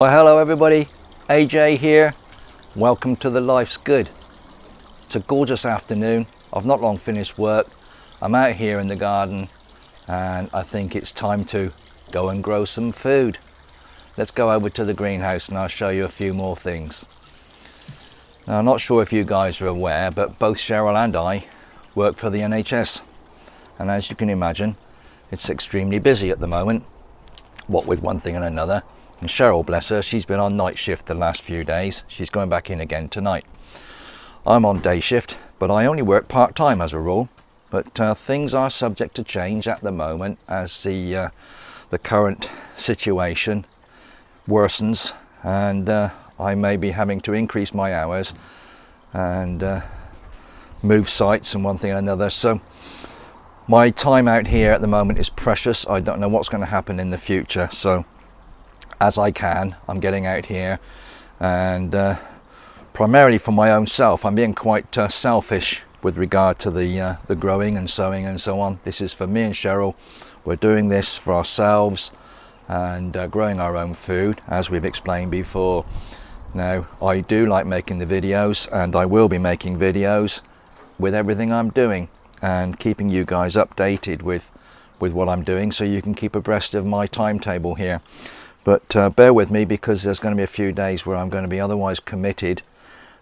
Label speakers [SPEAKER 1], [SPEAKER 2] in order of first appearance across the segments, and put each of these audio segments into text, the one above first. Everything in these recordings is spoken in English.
[SPEAKER 1] Well, hello everybody, AJ here. Welcome to the Life's Good. It's a gorgeous afternoon. I've not long finished work. I'm out here in the garden and I think it's time to go and grow some food. Let's go over to the greenhouse and I'll show you a few more things. Now, I'm not sure if you guys are aware, but both Cheryl and I work for the NHS. And as you can imagine, it's extremely busy at the moment, what with one thing and another. And Cheryl, bless her, she's been on night shift the last few days. She's going back in again tonight. I'm on day shift, but I only work part-time as a rule. But things are subject to change at the moment as the current situation worsens, and I may be having to increase my hours and move sites and one thing and another. So my time out here at the moment is precious. I don't know what's going to happen in the future. So as I can, I'm getting out here, and primarily for my own self. I'm being quite selfish with regard to the growing and sowing and so on. This is for me and Cheryl. We're doing this for ourselves and growing our own food, as we've explained before. Now, I do like making the videos, and I will be making videos with everything I'm doing and keeping you guys updated with what I'm doing, so you can keep abreast of my timetable here. But bear with me, because there's going to be a few days where I'm going to be otherwise committed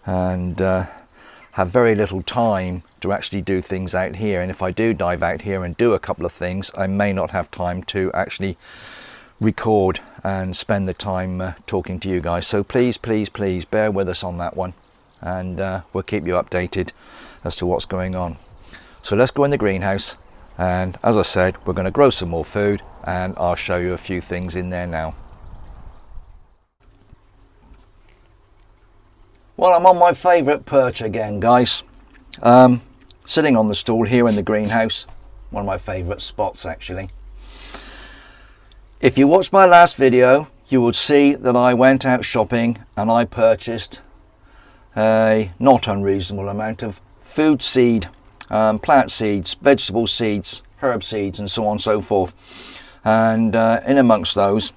[SPEAKER 1] and have very little time to actually do things out here. And if I do dive out here and do a couple of things, I may not have time to actually record and spend the time talking to you guys. So please bear with us on that one, and we'll keep you updated as to what's going on. So let's go in the greenhouse, and as I said, we're going to grow some more food, and I'll show you a few things in there now. Well, I'm on my favourite perch again, guys. Sitting on the stool here in the greenhouse. One of my favourite spots, actually. If you watched my last video, you would see that I went out shopping and I purchased a not unreasonable amount of food seed, plant seeds, vegetable seeds, herb seeds, and so on and so forth. And in amongst those,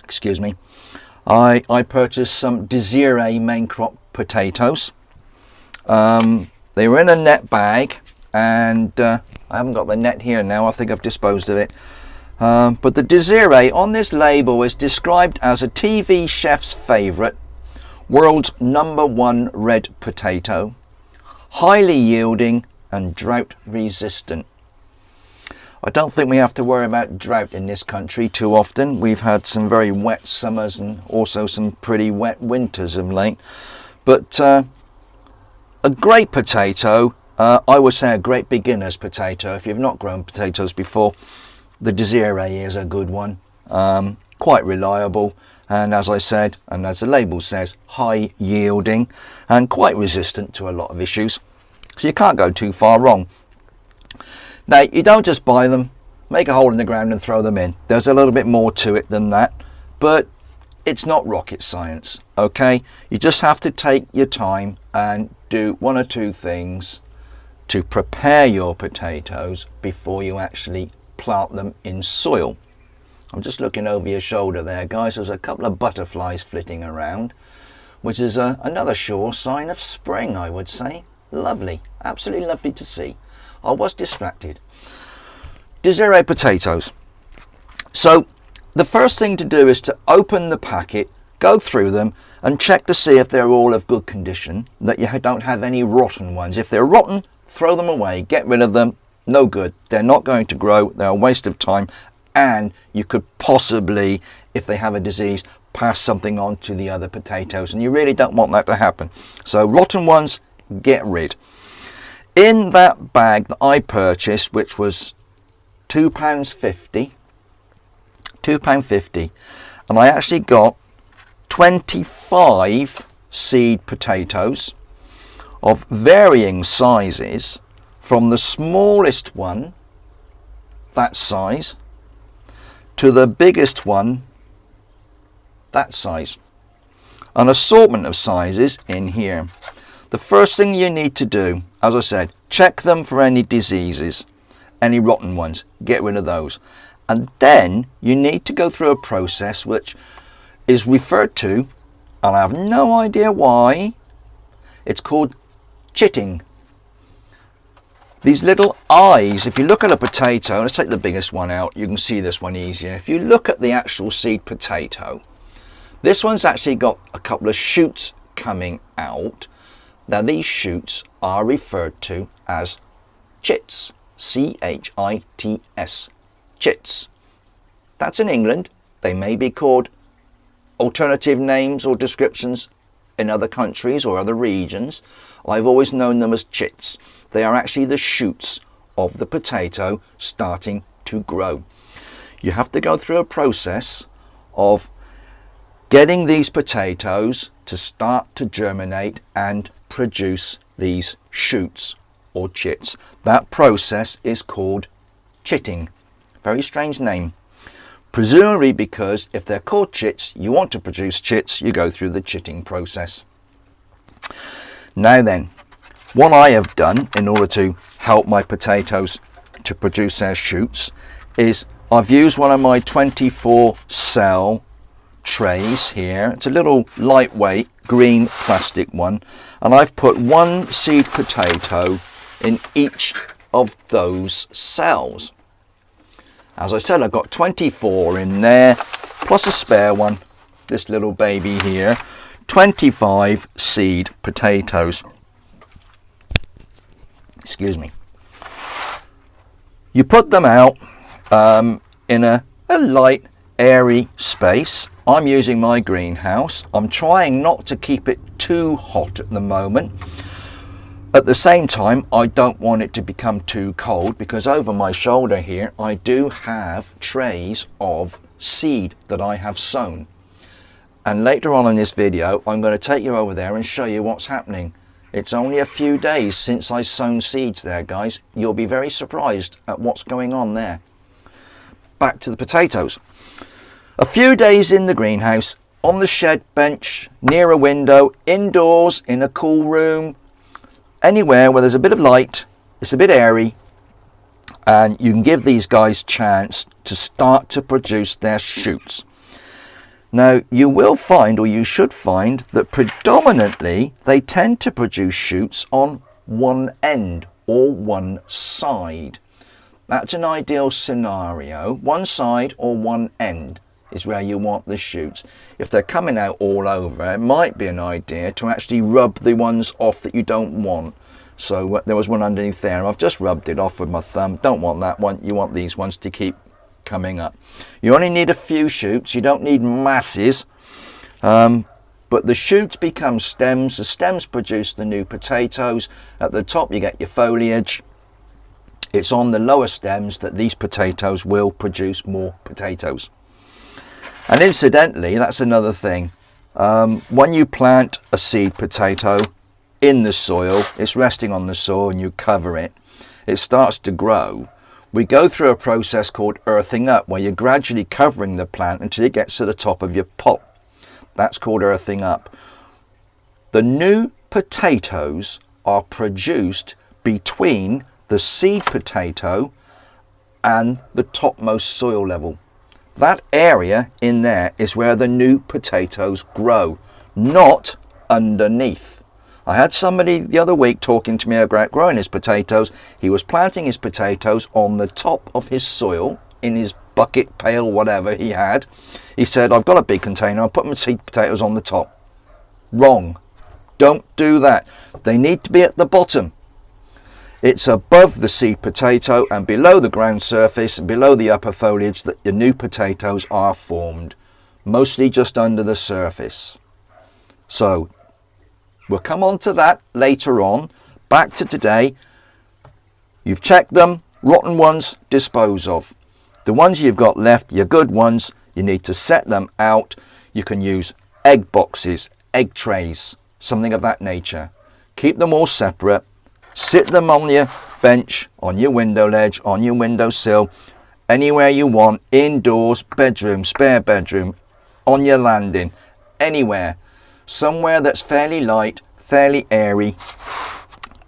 [SPEAKER 1] excuse me, I purchased some Desiree main crop potatoes. They were in a net bag, and I haven't got the net here now. I think I've disposed of it. But the Desiree on this label is described as a TV chef's favourite, world's #1 red potato, highly yielding and drought resistant. I don't think we have to worry about drought in this country too often. We've had some very wet summers and also some pretty wet winters of late. But a great potato, I would say a great beginner's potato. If you've not grown potatoes before, the Desiree is a good one. Quite reliable, and as I said, and as the label says, high yielding and quite resistant to a lot of issues. So you can't go too far wrong. Now, you don't just buy them, make a hole in the ground and throw them in. There's a little bit more to it than that, but it's not rocket science, okay? You just have to take your time and do one or two things to prepare your potatoes before you actually plant them in soil. I'm just looking over your shoulder there, guys. There's a couple of butterflies flitting around, which is another sure sign of spring, I would say. Lovely, absolutely lovely to see. I was distracted. Desiree potatoes. So the first thing to do is to open the packet, go through them and check to see if they're all of good condition, that you don't have any rotten ones. If they're rotten, throw them away, get rid of them. No good. They're not going to grow. They're a waste of time, and you could possibly, if they have a disease, pass something on to the other potatoes, and you really don't want that to happen. So rotten ones, get rid. In that bag that I purchased, which was £2.50, and I actually got 25 seed potatoes of varying sizes, from the smallest one, that size, to the biggest one, that size. An assortment of sizes in here. The first thing you need to do, as I said, check them for any diseases, any rotten ones, get rid of those. And then you need to go through a process which is referred to, and I have no idea why, it's called chitting. These little eyes, if you look at a potato, let's take the biggest one out, you can see this one easier. If you look at the actual seed potato, this one's actually got a couple of shoots coming out. Now these shoots are referred to as chits, C-H-I-T-S, chits. That's in England. They may be called alternative names or descriptions in other countries or other regions. I've always known them as chits. They are actually the shoots of the potato starting to grow. You have to go through a process of getting these potatoes to start to germinate and produce these shoots or chits. That process is called chitting. Very strange name. Presumably because if they're called chits, you want to produce chits, you go through the chitting process. Now then, what I have done in order to help my potatoes to produce their shoots is I've used one of my 24 cell trays here. It's a little lightweight green plastic one, and I've put one seed potato in each of those cells. As I said, I've got 24 in there, plus a spare one, this little baby here, 25 seed potatoes. Excuse me. You put them out in a light, airy space. I'm using my greenhouse. I'm trying not to keep it too hot at the moment. At the same time, I don't want it to become too cold, because over my shoulder here I do have trays of seed that I have sown. And later on in this video I'm going to take you over there and show you what's happening. It's only a few days since I sown seeds there, guys. You'll be very surprised at what's going on there. Back to the potatoes. A few days in the greenhouse, on the shed bench, near a window, indoors, in a cool room, anywhere where there's a bit of light, it's a bit airy, and you can give these guys a chance to start to produce their shoots. Now you will find, or you should find, that predominantly they tend to produce shoots on one end or one side. That's an ideal scenario. One side or one end is where you want the shoots. If they're coming out all over, it might be an idea to actually rub the ones off that you don't want. So there was one underneath there, and I've just rubbed it off with my thumb. Don't want that one. You want these ones to keep coming up. You only need a few shoots. You don't need masses. But the shoots become stems. The stems produce the new potatoes. At the top you get your foliage. It's on the lower stems that these potatoes will produce more potatoes. And incidentally, that's another thing. When you plant a seed potato in the soil, it's resting on the soil and you cover it, it starts to grow. We go through a process called earthing up, where you're gradually covering the plant until it gets to the top of your pot. That's called earthing up. The new potatoes are produced between the seed potato and the topmost soil level. That area in there is where the new potatoes grow, not underneath. I had somebody the other week talking to me about growing his potatoes. He was planting his potatoes on the top of his soil, in his bucket, pail, whatever he had. He said, I've got a big container, I'll put my seed potatoes on the top. Wrong. Don't do that. They need to be at the bottom. It's above the seed potato and below the ground surface and below the upper foliage that the new potatoes are formed. Mostly just under the surface. So we'll come on to that later on. Back to today. You've checked them. Rotten ones, dispose of. The ones you've got left, your good ones, you need to set them out. You can use egg boxes, egg trays, something of that nature. Keep them all separate. Sit them on your bench, on your window ledge, on your windowsill, anywhere you want, indoors, bedroom, spare bedroom, on your landing, anywhere. Somewhere that's fairly light, fairly airy,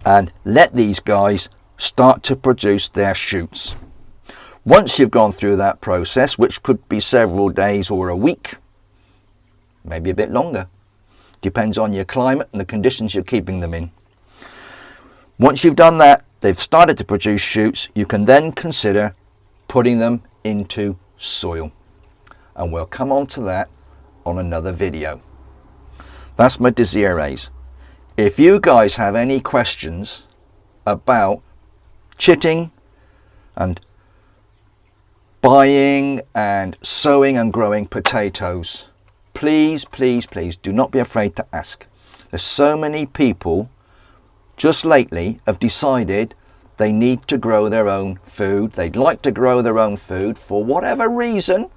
[SPEAKER 1] and let these guys start to produce their shoots. Once you've gone through that process, which could be several days or a week, maybe a bit longer. Depends on your climate and the conditions you're keeping them in. Once you've done that, they've started to produce shoots, you can then consider putting them into soil. And we'll come on to that on another video. That's my Desirées. If you guys have any questions about chitting and buying and sowing and growing potatoes, please, please, please do not be afraid to ask. There's so many people just lately have decided they need to grow their own food. They'd like to grow their own food for whatever reason,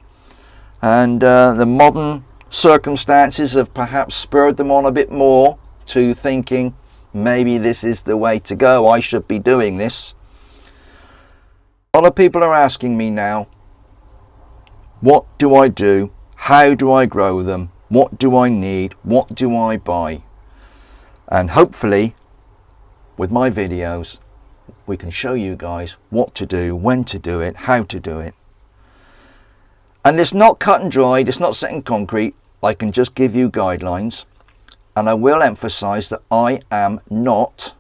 [SPEAKER 1] and the modern circumstances have perhaps spurred them on a bit more to thinking maybe this is the way to go, I should be doing this. A lot of people are asking me now, what do I do? How do I grow them? What do I need? What do I buy? And hopefully with my videos we can show you guys what to do, when to do it, how to do it. And it's not cut and dried, it's not set in concrete. I can just give you guidelines, and I will emphasize that I am not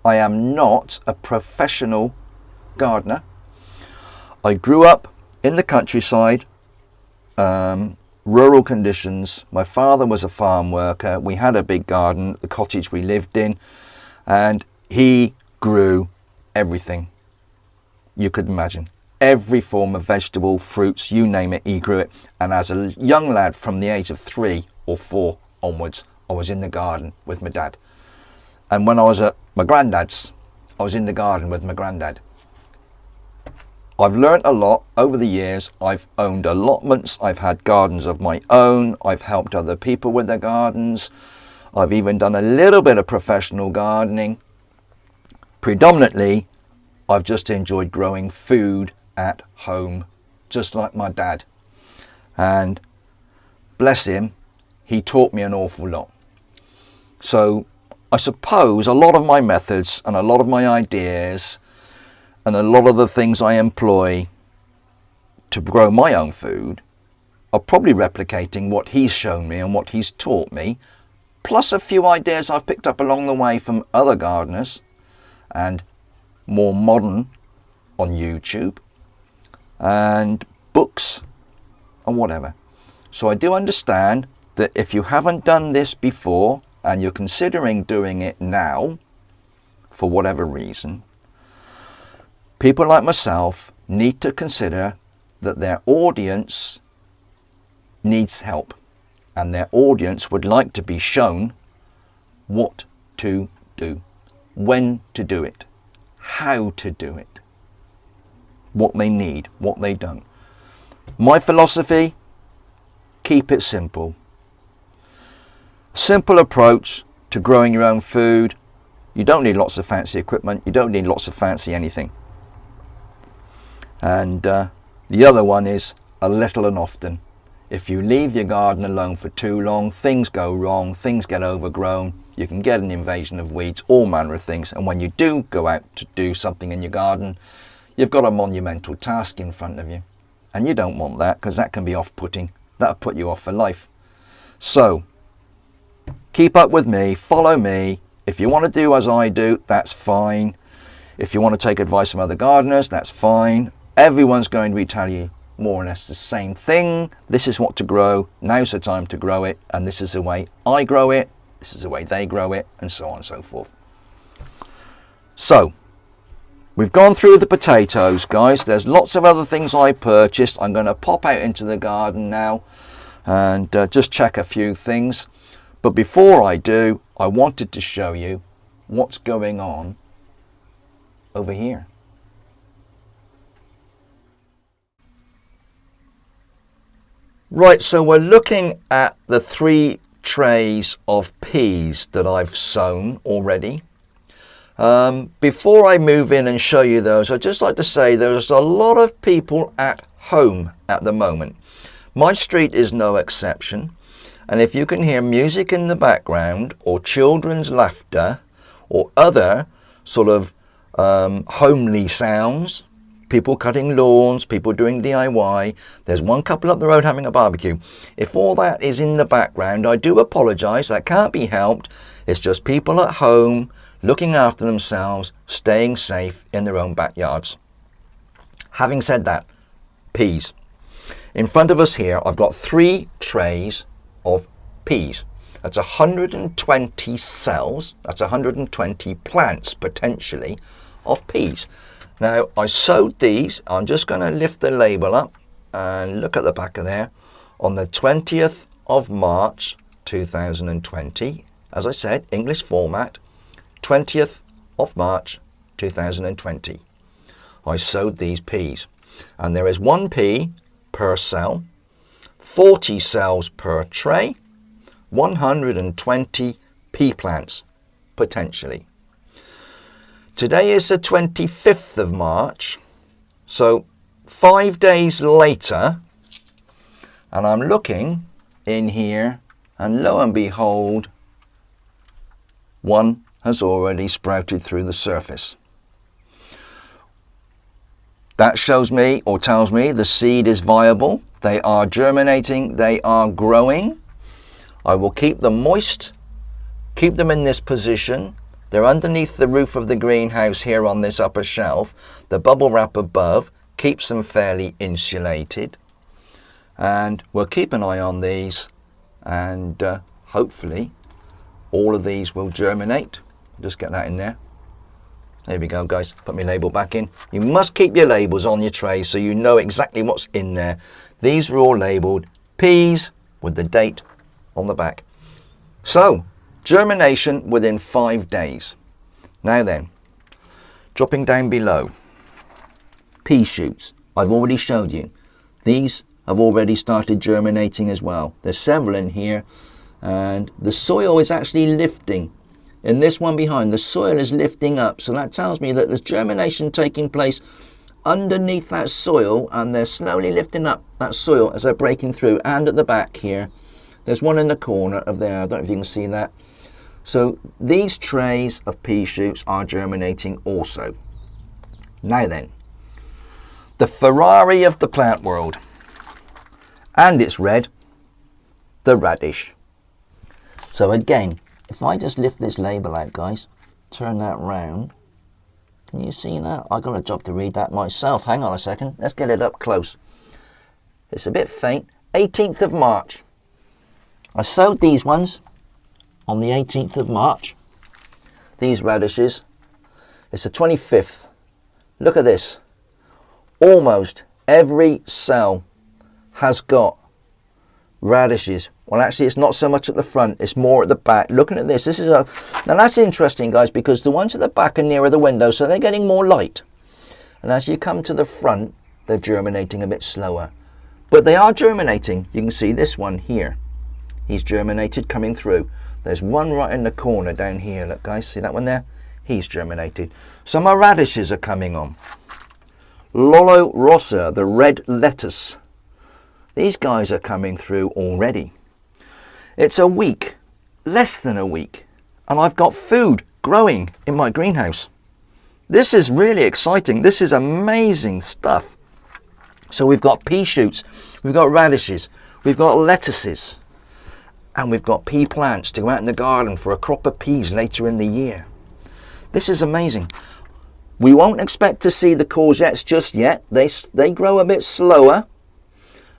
[SPEAKER 1] a professional gardener. I grew up in the countryside, rural conditions. My father was a farm worker. We had a big garden at the cottage we lived in, and he grew everything you could imagine. Every form of vegetable, fruits, you name it, he grew it. And as a young lad from the age of 3 or 4 onwards, I was in the garden with my dad. And when I was at my granddad's, I was in the garden with my granddad. I've learnt a lot over the years. I've owned allotments, I've had gardens of my own, I've helped other people with their gardens. I've even done a little bit of professional gardening. Predominantly, I've just enjoyed growing food at home, just like my dad. And bless him, he taught me an awful lot. So I suppose a lot of my methods and a lot of my ideas and a lot of the things I employ to grow my own food are probably replicating what he's shown me and what he's taught me, plus a few ideas I've picked up along the way from other gardeners and more modern on YouTube and books and whatever. So I do understand that if you haven't done this before and you're considering doing it now for whatever reason, people like myself need to consider that their audience needs help, and their audience would like to be shown what to do, when to do it, how to do it, what they need, what they don't. My philosophy, keep it simple. Simple approach to growing your own food. You don't need lots of fancy equipment, you don't need lots of fancy anything. And the other one is a little and often. If you leave your garden alone for too long, things go wrong, things get overgrown, you can get an invasion of weeds, all manner of things. And when you do go out to do something in your garden, you've got a monumental task in front of you. And you don't want that, because that can be off-putting. That'll put you off for life. So, keep up with me, follow me. If you want to do as I do, that's fine. If you want to take advice from other gardeners, that's fine. Everyone's going to be telling you more or less the same thing. This is what to grow, now's the time to grow it, and this is the way I grow it, this is the way they grow it, and so on and so forth. So, we've gone through the potatoes, guys. There's lots of other things I purchased. I'm going to pop out into the garden now and just check a few things. But before I do, I wanted to show you what's going on over here. Right, so we're looking at the 3 trays of peas that I've sown already. Before I move in and show you those, I'd just like to say there's a lot of people at home at the moment. My street is no exception, and if you can hear music in the background or children's laughter or other sort of homely sounds, people cutting lawns, people doing DIY. There's one couple up the road having a barbecue. If all that is in the background, I do apologise. That can't be helped. It's just people at home looking after themselves, staying safe in their own backyards. Having said that, peas. In front of us here, I've got 3 trays of peas. That's 120 cells. That's 120 plants, potentially, of peas. Now, I sowed these. I'm just going to lift the label up and look at the back of there. On the 20th of March, 2020. As I said, English format. 20th of March, 2020. I sowed these peas. And there is 1 pea per cell, 40 cells per tray, 120 pea plants, potentially. Today is the 25th of March, so 5 days later, and I'm looking in here, and lo and behold, one has already sprouted through the surface. That shows me, or tells me, the seed is viable. They are germinating, they are growing. I will keep them moist, keep them in this position. They're underneath the roof of the greenhouse here on this upper shelf. The bubble wrap above keeps them fairly insulated. And we'll keep an eye on these, and hopefully all of these will germinate. Just get that in there. There we go, guys. Put my label back in. You must keep your labels on your tray so you know exactly what's in there. These are all labelled peas with the date on the back. So, germination within 5 days. Now then, dropping down below, pea shoots. I've already showed you. These have already started germinating as well. There's several in here, and the soil is actually lifting. In this one behind, the soil is lifting up, so that tells me that there's germination taking place underneath that soil, and they're slowly lifting up that soil as they're breaking through. And at the back here, there's one in the corner of there. I don't know if you can see that. So these trays of pea shoots are germinating also. Now then, the Ferrari of the plant world, and it's red, the radish. So again, if I just lift this label out, guys, turn that round, can you see that? I got a job to read that myself. Hang on a second, let's get it up close. It's a bit faint. 18th of March. I sowed these ones on the 18th of March. These radishes. It's the 25th. Look at this. Almost every cell has got radishes. Well, actually, it's not so much at the front, it's more at the back. Looking at this, now that's interesting, guys, because the ones at the back are nearer the window, so they're getting more light. And as you come to the front, they're germinating a bit slower. But they are germinating. You can see this one here. He's germinated coming through. There's one right in the corner down here. Look, guys, see that one there? He's germinated. So my radishes are coming on. Lolo Rossa, the red lettuce. These guys are coming through already. It's a week, less than a week, and I've got food growing in my greenhouse. This is really exciting. This is amazing stuff. So we've got pea shoots, we've got radishes, we've got lettuces, and we've got pea plants to go out in the garden for a crop of peas later in the year. This is amazing. We won't expect to see the courgettes just yet. They grow a bit slower.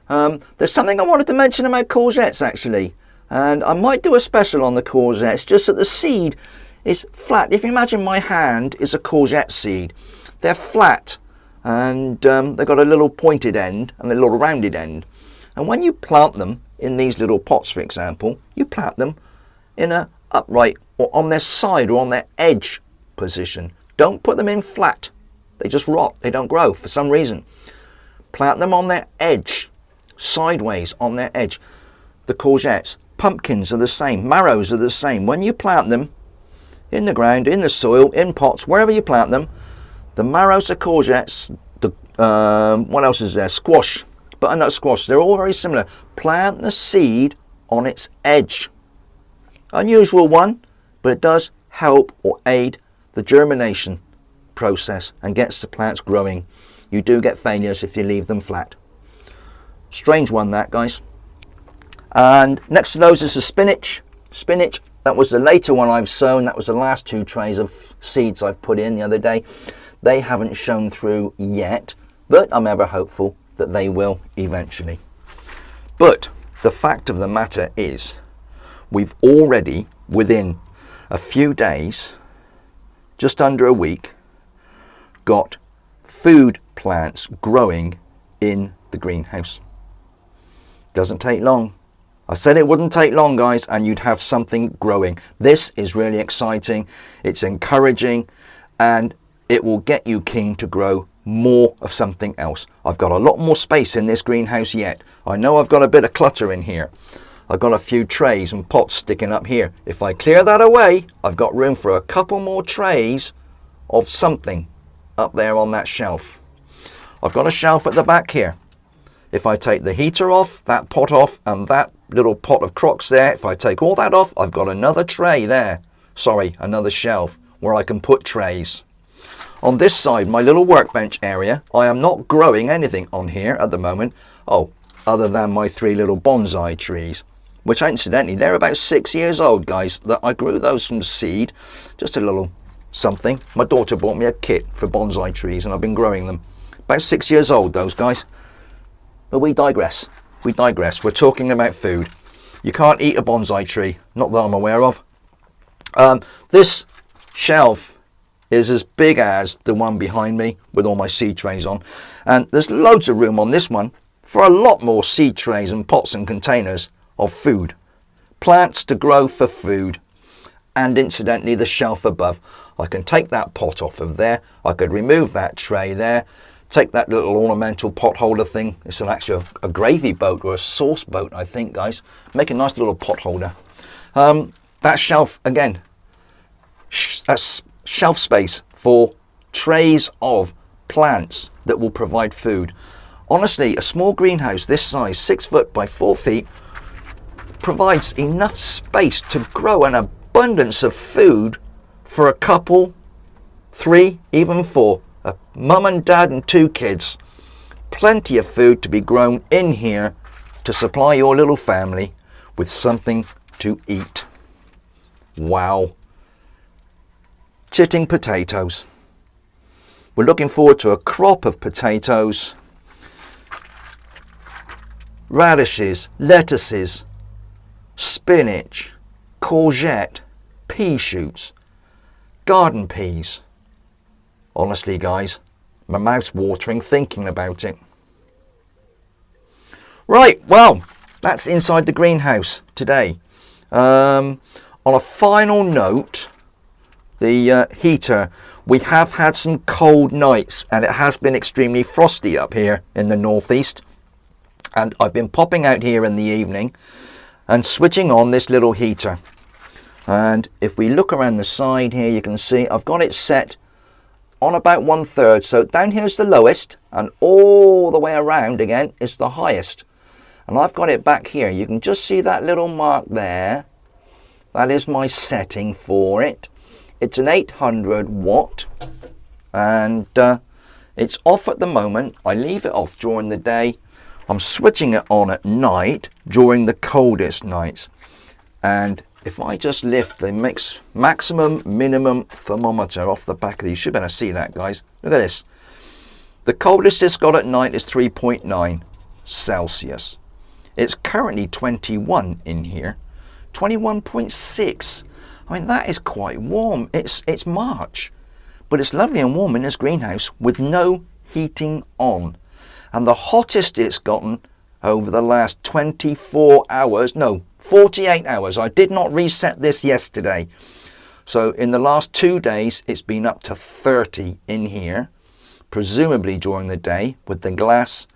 [SPEAKER 1] There's something I wanted to mention about courgettes, actually. And I might do a special on the courgettes, just that the seed is flat. If you imagine my hand is a courgette seed, they're flat, and they've got a little pointed end and a little rounded end. And when you plant them in these little pots, for example, you plant them in a upright or on their side or on their edge position. Don't put them in flat. They just rot. They don't grow for some reason. Plant them on their edge, sideways on their edge. The courgettes, pumpkins are the same, marrows are the same. When you plant them in the ground, in the soil, in pots, wherever you plant them, the marrows of courgettes, what else is there? Squash, butternut squash, they're all very similar. Plant the seed on its edge. Unusual one, but it does help or aid the germination process and gets the plants growing. you do get failures if you leave them flat. Strange one that, guys. And next to those is the spinach. Spinach, that was the later one I've sown. That was the last 2 trays of seeds I've put in the other day. They haven't shown through yet, but I'm ever hopeful that they will eventually. But the fact of the matter is, we've already, within a few days, just under a week, got food plants growing in the greenhouse. Doesn't take long. I said it wouldn't take long, guys, and you'd have something growing. This is really exciting. It's encouraging, and it will get you keen to grow more of something else. I've got a lot more space in this greenhouse yet. I know I've got a bit of clutter in here. I've got a few trays and pots sticking up here. If I clear that away, I've got room for a couple more trays of something up there on that shelf. I've got a shelf at the back here. If I take the heater off, that pot off, and that little pot of crocks there, if I take all that off, I've got another tray there. Sorry, another shelf where I can put trays. On this side, my little workbench area, I am not growing anything on here at the moment. Oh, other than my 3 little bonsai trees, which incidentally, they're about 6 years old, guys. That I grew those from seed, just a little something. My daughter bought me a kit for bonsai trees and I've been growing them. About 6 years old, those guys. But we digress. We digress. We're talking about food. You can't eat a bonsai tree, not that I'm aware of. This shelf is as big as the one behind me with all my seed trays on. And there's loads of room on this one for a lot more seed trays and pots and containers of food. Plants to grow for food. And incidentally, the shelf above. I can take that pot off of there. I could remove that tray there. Take that little ornamental pot holder thing. It's actually a gravy boat or a sauce boat, I think, guys. Make a nice little pot holder. That shelf, again, that's shelf space for trays of plants that will provide food. Honestly, a small greenhouse this size, 6 foot by 4 feet, provides enough space to grow an abundance of food for a couple, 3, even 4. A mum and dad and 2 kids. Plenty of food to be grown in here to supply your little family with something to eat. Wow. Chitting potatoes. We're looking forward to a crop of potatoes, radishes, lettuces, spinach, courgette, pea shoots, garden peas. Honestly, guys, my mouth's watering thinking about it. Right, well, that's inside the greenhouse today. On a final note, the heater, we have had some cold nights and it has been extremely frosty up here in the northeast. And I've been popping out here in the evening and switching on this little heater. And if we look around the side here, you can see I've got it set on about 1/3, so down here is the lowest and all the way around again is the highest. And I've got it back here. You can just see that little mark there. That is my setting for it. It's an 800 watt and it's off at the moment. I leave it off during the day. I'm switching it on at night during the coldest nights. And if I just lift the maximum minimum thermometer off the back of these, you should better see that, guys. Look at this. The coldest it's got at night is 3.9 Celsius. It's currently 21 in here. 21.6. I mean, that is quite warm. It's March. But it's lovely and warm in this greenhouse with no heating on. And the hottest it's gotten over the last 24 hours, no, 48 hours. I did not reset this yesterday. So in the last 2 days, it's been up to 30 in here, presumably during the day with the glass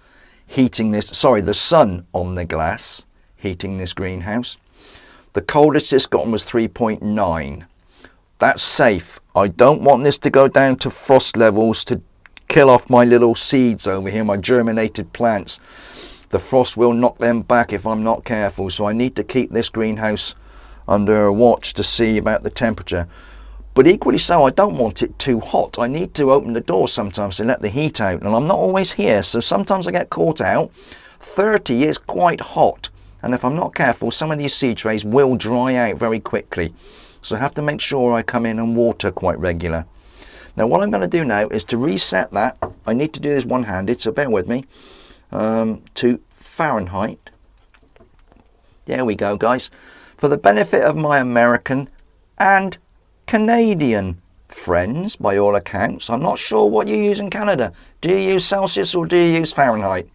[SPEAKER 1] heating this, the sun on the glass heating this greenhouse. The coldest it's gotten was 3.9. That's safe. I don't want this to go down to frost levels to kill off my little seeds over here, my germinated plants. The frost will knock them back if I'm not careful, so I need to keep this greenhouse under watch to see about the temperature. But equally so, I don't want it too hot. I need to open the door sometimes to let the heat out, and I'm not always here, so sometimes I get caught out. 30 is quite hot, and if I'm not careful, some of these seed trays will dry out very quickly. So I have to make sure I come in and water quite regular. Now what I'm going to do now is to reset that. I need to do this one-handed, so bear with me. To Fahrenheit. There we go, guys. For the benefit of my American and Canadian friends, by all accounts, I'm not sure what you use in Canada. Do you use Celsius or do you use Fahrenheit?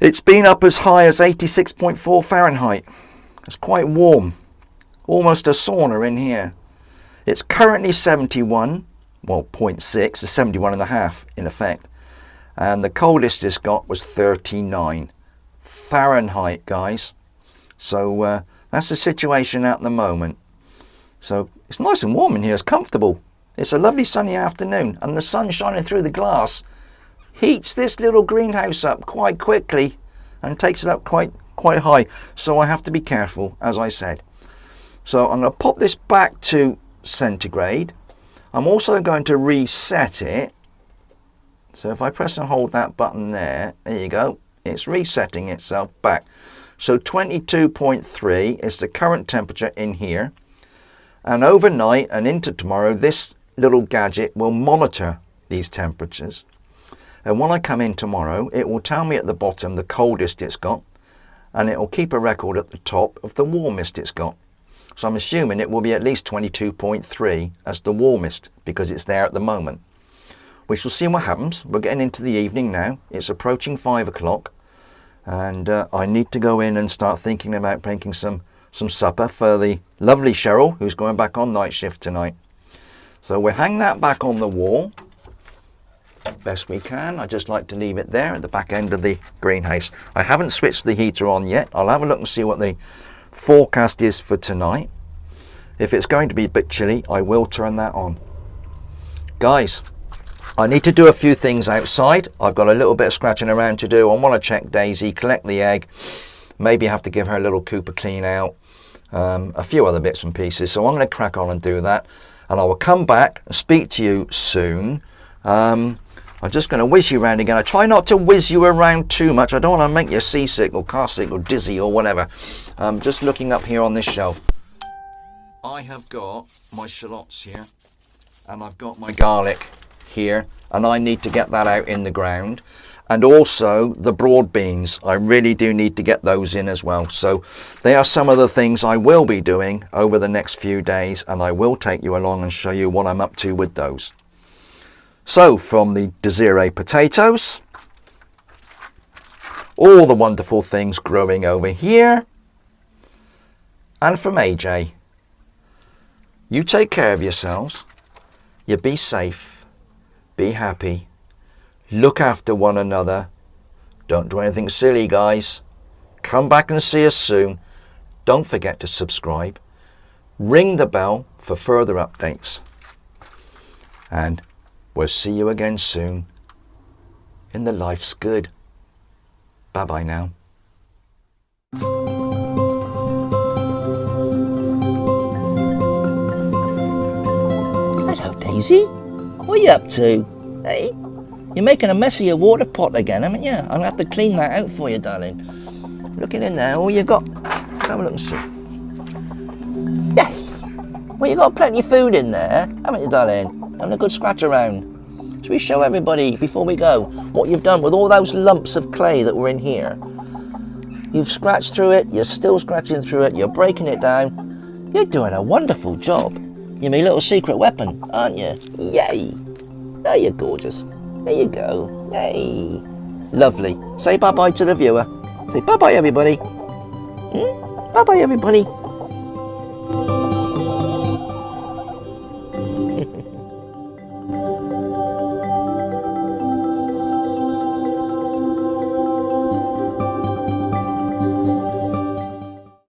[SPEAKER 1] It's been up as high as 86.4 Fahrenheit. It's quite warm, almost a sauna in here. It's currently 71, well 0.6, it's 71.5 in effect. And the coldest it's got was 39 Fahrenheit, guys. So that's the situation at the moment. So it's nice and warm in here, it's comfortable. It's a lovely sunny afternoon, and the sun shining through the glass heats this little greenhouse up quite quickly and takes it up quite high. So I have to be careful, as I said. So I'm going to pop this back to centigrade. I'm also going to reset it. So if I press and hold that button there you go, it's resetting itself back. So 22.3 is the current temperature in here, and overnight and into tomorrow this little gadget will monitor these temperatures, and when I come in tomorrow it will tell me at the bottom the coldest it's got, and it will keep a record at the top of the warmest it's got. So I'm assuming it will be at least 22.3 as the warmest, because it's there at the moment. We shall see what happens. We're getting into the evening now. It's approaching 5 o'clock, and I need to go in and start thinking about making some supper for the lovely Cheryl, who's going back on night shift tonight. So we'll hang that back on the wall best we can. I just like to leave it there at the back end of the greenhouse. I haven't switched the heater on yet. I'll have a look and see what the forecast is for tonight. If it's going to be a bit chilly, I will turn that on. Guys, I need to do a few things outside. I've got a little bit of scratching around to do. I want to check Daisy, collect the egg, maybe have to give her a little Cooper clean out, a few other bits and pieces. So I'm going to crack on and do that, and I will come back and speak to you soon. I'm just going to whiz you around again. I try not to whiz you around too much. I don't want to make you seasick or car sick or dizzy or whatever. Just looking up here on this shelf, I have got my shallots here, and I've got my garlic here, and I need to get that out in the ground. And also the broad beans, I really do need to get those in as well. So they are some of the things I will be doing over the next few days, and I will take you along and show you what I'm up to with those. So from the Desiree potatoes, all the wonderful things growing over here, and from AJ, you take care of yourselves, you be safe, be happy, look after one another, don't do anything silly, guys. Come back and see us soon. Don't forget to subscribe, ring the bell for further updates, and we'll see you again soon in the Life's Good. Bye bye now. Hello, Daisy. What are you up to? Hey, you're making a mess of your water pot again, haven't you? I'm going to have to clean that out for you, darling. Looking in there, all you got. Have a look and see. Yeah. Well, you got plenty of food in there, haven't you, darling? Having a good scratch around. Should we show everybody before we go what you've done with all those lumps of clay that were in here? You've scratched through it, you're still scratching through it, you're breaking it down. You're doing a wonderful job. You're my little secret weapon, aren't you? Yay! Oh, you're gorgeous. There you go. Yay! Lovely. Say bye-bye to the viewer. Say bye-bye, everybody. Bye-bye, everybody.